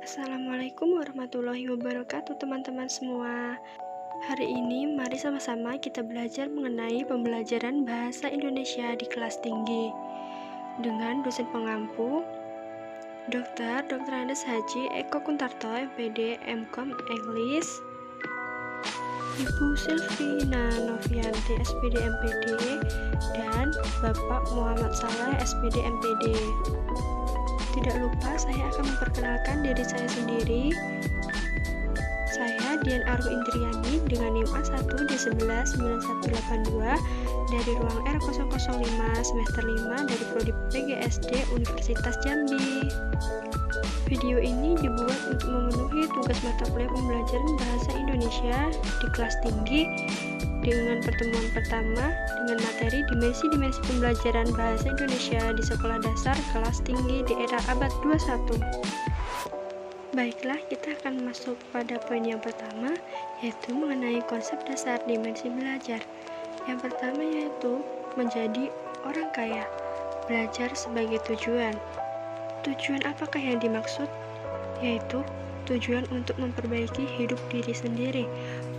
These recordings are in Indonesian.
Assalamualaikum warahmatullahi wabarakatuh teman-teman semua. Hari ini mari sama-sama kita belajar mengenai pembelajaran bahasa Indonesia di kelas tinggi dengan dosen pengampu Dr. Andes Haji Eko Kuntarto, MPD, MKom English, Ibu Silvina Novianti, SPD, MPD, dan Bapak Muhammad Saleh, SPD, MPD. Tidak lupa saya akan memperkenalkan diri saya sendiri. Saya Dian Aru Indriani dengan NIM A1D119182 dari ruang R005 semester 5 dari Prodi PGSD Universitas Jambi. Video ini dibuat untuk memenuhi tugas mata kuliah pembelajaran bahasa Indonesia di kelas tinggi dengan pertemuan pertama dengan materi dimensi-dimensi pembelajaran bahasa Indonesia di sekolah dasar kelas tinggi di era abad 21. Baiklah, kita akan masuk pada poin yang pertama, yaitu mengenai konsep dasar dimensi belajar. Yang pertama yaitu menjadi orang kaya, belajar sebagai tujuan. Tujuan apakah yang dimaksud? Yaitu tujuan untuk memperbaiki hidup diri sendiri,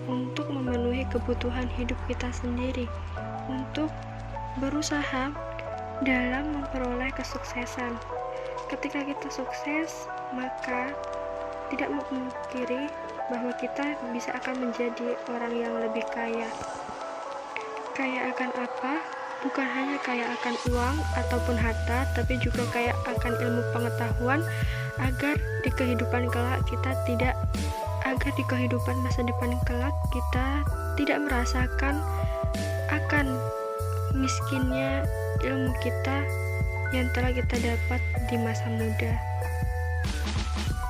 untuk memenuhi kebutuhan hidup kita sendiri, untuk berusaha dalam memperoleh kesuksesan. Ketika kita sukses, maka tidak memungkiri bahwa kita bisa akan menjadi orang yang lebih kaya. Kaya akan apa? Bukan hanya kaya akan uang ataupun harta, tapi juga kaya akan ilmu pengetahuan agar di kehidupan masa depan kelak kita tidak merasakan akan miskinnya ilmu kita yang telah kita dapat di masa muda.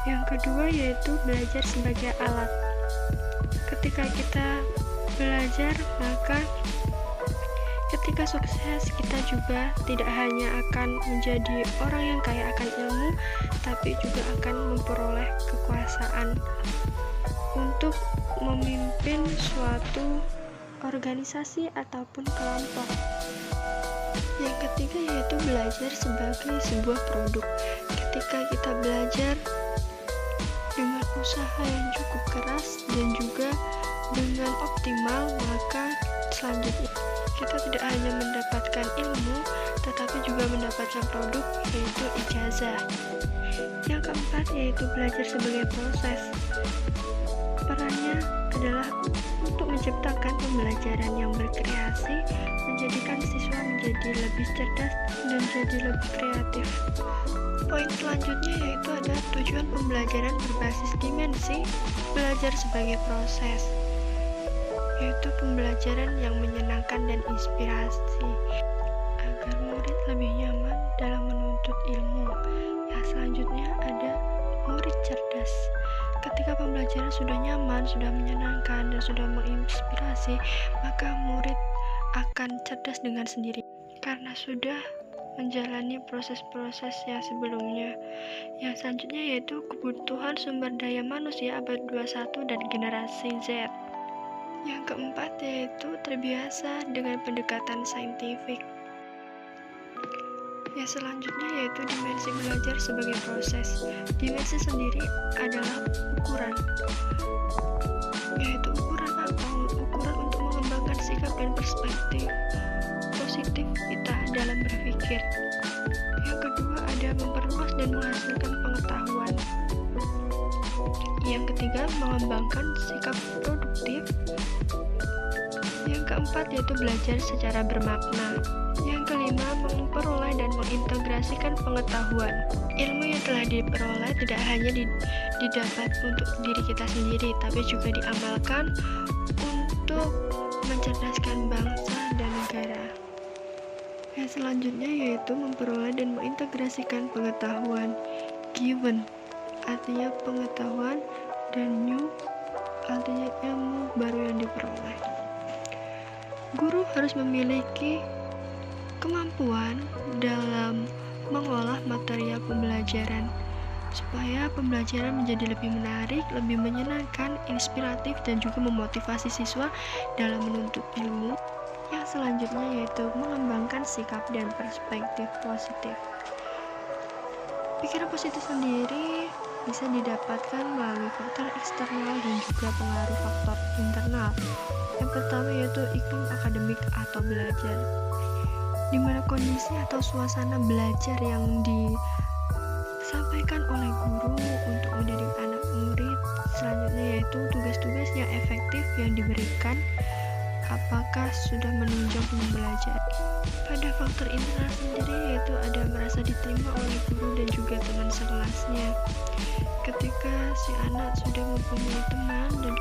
Yang kedua yaitu belajar sebagai alat. Ketika kita belajar, maka ketika sukses kita juga tidak hanya akan menjadi orang yang kaya akan ilmu, tapi juga akan memperoleh kekuasaan untuk memimpin suatu organisasi ataupun kelompok. Yang ketiga yaitu belajar sebagai sebuah produk. Ketika kita belajar dengan usaha yang cukup keras dan juga dengan optimal, maka selanjutnya kita tidak hanya mendapatkan ilmu, tetapi juga mendapatkan produk, yaitu ijazah. Yang keempat yaitu belajar sebagai proses. Perannya adalah untuk menciptakan pembelajaran yang berkreasi, menjadikan siswa menjadi lebih cerdas dan jadi lebih kreatif. Poin selanjutnya yaitu ada tujuan pembelajaran berbasis dimensi, belajar sebagai proses, yaitu pembelajaran yang menyenangkan dan inspirasi agar murid lebih nyaman dalam menuntut ilmu. Yang selanjutnya ada murid cerdas. Ketika pembelajaran sudah nyaman, sudah menyenangkan, dan sudah menginspirasi, maka murid akan cerdas dengan sendiri karena sudah menjalani proses-proses yang sebelumnya. Yang selanjutnya yaitu kebutuhan sumber daya manusia abad 21 dan generasi Z. Yang keempat yaitu terbiasa dengan pendekatan saintifik. Yang selanjutnya yaitu dimensi belajar sebagai proses. Dimensi sendiri adalah ukuran, yaitu ukuran apa? Ukuran untuk mengembangkan sikap dan perspektif positif kita dalam berpikir. Yang kedua ada memperluas dan menghasilkan pengetahuan. Yang ketiga mengembangkan sikap produktif. Yang keempat yaitu belajar secara bermakna. Yang kelima memperoleh dan mengintegrasikan pengetahuan. Ilmu yang telah diperoleh tidak hanya didapat untuk diri kita sendiri, tapi juga diamalkan untuk mencerdaskan bangsa dan negara. Yang selanjutnya yaitu memperoleh dan mengintegrasikan pengetahuan. Given artinya pengetahuan dan new artinya ilmu baru yang diperoleh. Guru harus memiliki kemampuan dalam mengolah material pembelajaran supaya pembelajaran menjadi lebih menarik, lebih menyenangkan, inspiratif, dan juga memotivasi siswa dalam menuntut ilmu. Yang selanjutnya yaitu mengembangkan sikap dan perspektif positif. Pikiran positif sendiri bisa didapatkan melalui faktor eksternal dan juga pengaruh faktor internal. Yang pertama yaitu iklim akademik atau belajar, di mana kondisi atau suasana belajar yang disampaikan oleh guru untuk mendidik anak murid. Selanjutnya yaitu tugas-tugas yang efektif yang diberikan, apakah sudah menunjang pembelajaran. Pada faktor internal sendiri yaitu ada merasa diterima oleh guru dan juga teman sekelasnya. Ketika si anak sudah mempunyai teman dan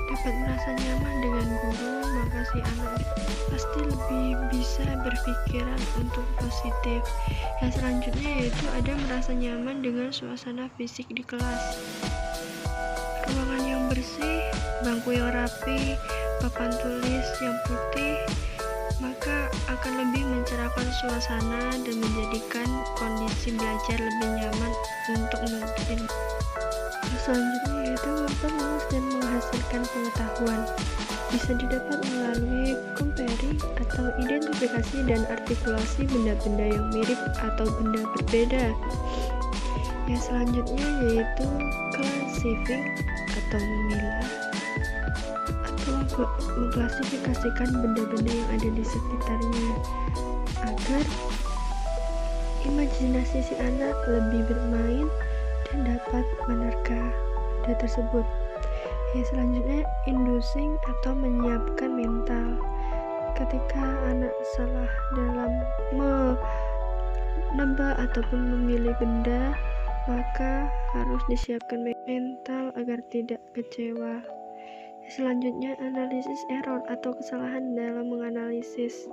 dapat merasa nyaman dengan guru, maka si anak pasti lebih bisa berpikiran untuk positif. Yang selanjutnya yaitu ada merasa nyaman dengan suasana fisik di kelas. Ruangan yang bersih, bangku yang rapi, papan tulis yang putih, maka akan lebih mencerahkan suasana dan menjadikan kondisi belajar lebih nyaman untuk mungkin. Selanjutnya yaitu memperluas dan menghasilkan pengetahuan, bisa didapat melalui comparing atau identifikasi dan artikulasi benda-benda yang mirip atau benda berbeda. Yang selanjutnya yaitu classifying atau memilah atau mengklasifikasikan benda-benda yang ada di sekitarnya agar imajinasi si anak lebih bermain dan dapat menerka benda tersebut. Yang selanjutnya inducing atau menyiapkan mental. Ketika anak salah dalam menebak ataupun memilih benda, maka harus disiapkan mental agar tidak kecewa. Selanjutnya analisis error atau kesalahan dalam menganalisis.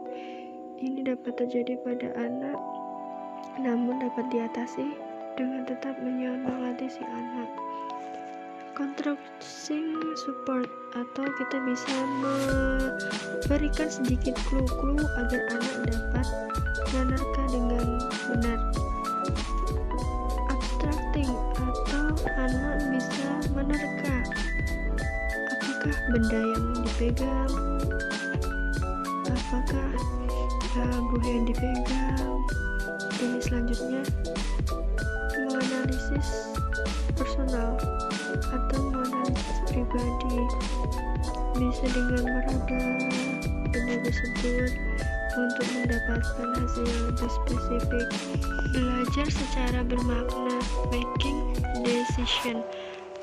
Ini dapat terjadi pada anak, namun dapat diatasi dengan tetap menyemangati si anak. Constructing support atau kita bisa memberikan sedikit clue-clue agar anak dapat menerka dengan benar. Abstracting atau anak bisa menerka apakah benda yang dipegang, apakah buah yang dipegang. Ini selanjutnya menganalisis personal atau menganalisis pribadi, bisa dengan meraba benda tersebut untuk mendapatkan hasil yang lebih spesifik. Belajar secara bermakna, making decision,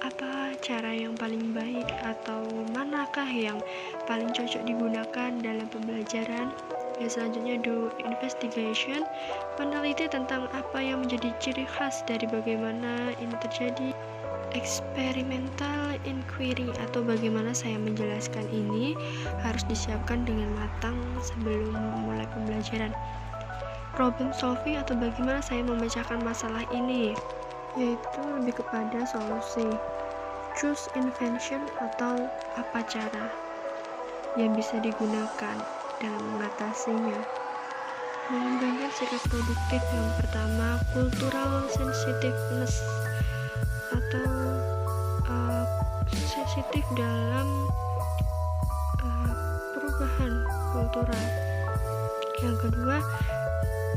apa cara yang paling baik atau manakah yang paling cocok digunakan dalam pembelajaran. Yang selanjutnya do investigation, meneliti tentang apa yang menjadi ciri khas dari bagaimana ini terjadi. Experimental inquiry atau bagaimana saya menjelaskan ini harus disiapkan dengan matang sebelum memulai pembelajaran. Problem solving atau bagaimana saya memecahkan masalah ini, yaitu lebih kepada solusi. Choose invention atau apa cara yang bisa digunakan dalam mengatasinya. Mengembangkan sikap produktif. Yang pertama, cultural sensitiveness atau sensitif dalam perubahan kultural. Yang kedua,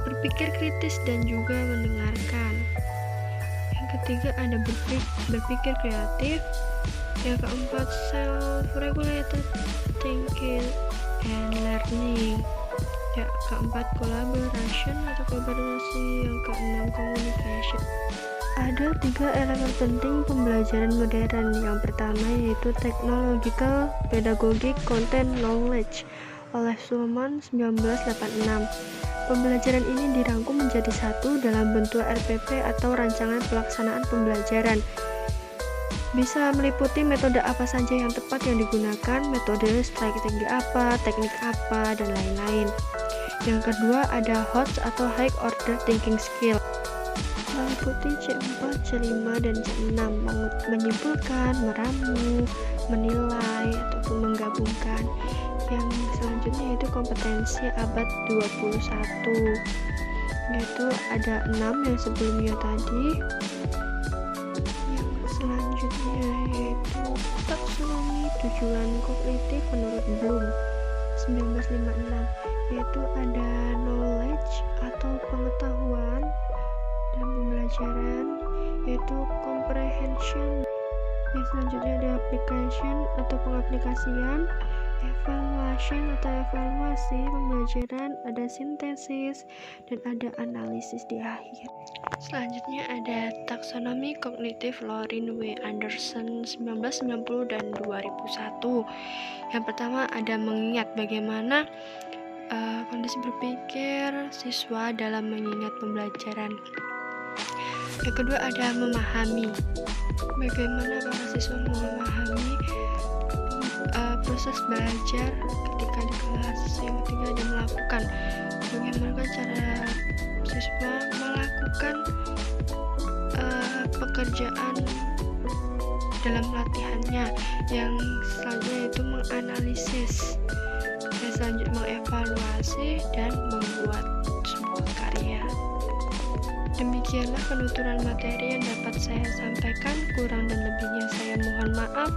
berpikir kritis dan juga mendengarkan. Yang ketiga ada berpikir kreatif. Yang keempat, self-regulated thinking and learning. Yang keempat, collaboration atau kolaborasi. Yang keenam, communication. Ada 3 elemen penting pembelajaran modern. Yang pertama yaitu technological pedagogic content knowledge oleh Schulman 1986. Pembelajaran ini dirangkum menjadi satu dalam bentuk RPP atau rancangan pelaksanaan pembelajaran. Bisa meliputi metode apa saja yang tepat yang digunakan, metode strategi apa, teknik apa, dan lain-lain. Yang kedua ada HOTS atau High Order Thinking Skill, meliputi C4, C5, dan C6, menyimpulkan, meramu, menilai, ataupun menggabungkan. Yang selanjutnya yaitu kompetensi abad 21, yaitu ada 6 yang sebelumnya tadi. Yang selanjutnya yaitu taksonomi tujuan kognitif menurut Bloom 1956, yaitu ada knowledge atau pengetahuan dan pembelajaran, yaitu comprehension. Yang selanjutnya ada application atau pengaplikasian, evaluation atau evaluasi pembelajaran, ada sintesis, dan ada analisis di akhir. Selanjutnya ada taksonomi kognitif Lorin W. Anderson 1990 dan 2001. Yang pertama ada mengingat bagaimana kondisi berpikir siswa dalam mengingat pembelajaran. Yang kedua ada memahami, bagaimana para siswa memahami proses belajar ketika di kelas. Yang ketiga ada melakukan, bagaimana cara siswa melakukan pekerjaan dalam latihannya. Yang selanjutnya itu menganalisis, yang selanjutnya mengevaluasi dan membuat sebuah karya. Demikianlah penuturan materi yang dapat saya sampaikan. Kurang dan lebihnya saya mohon maaf.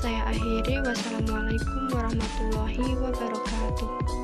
Saya akhiri. Wassalamualaikum warahmatullahi wabarakatuh.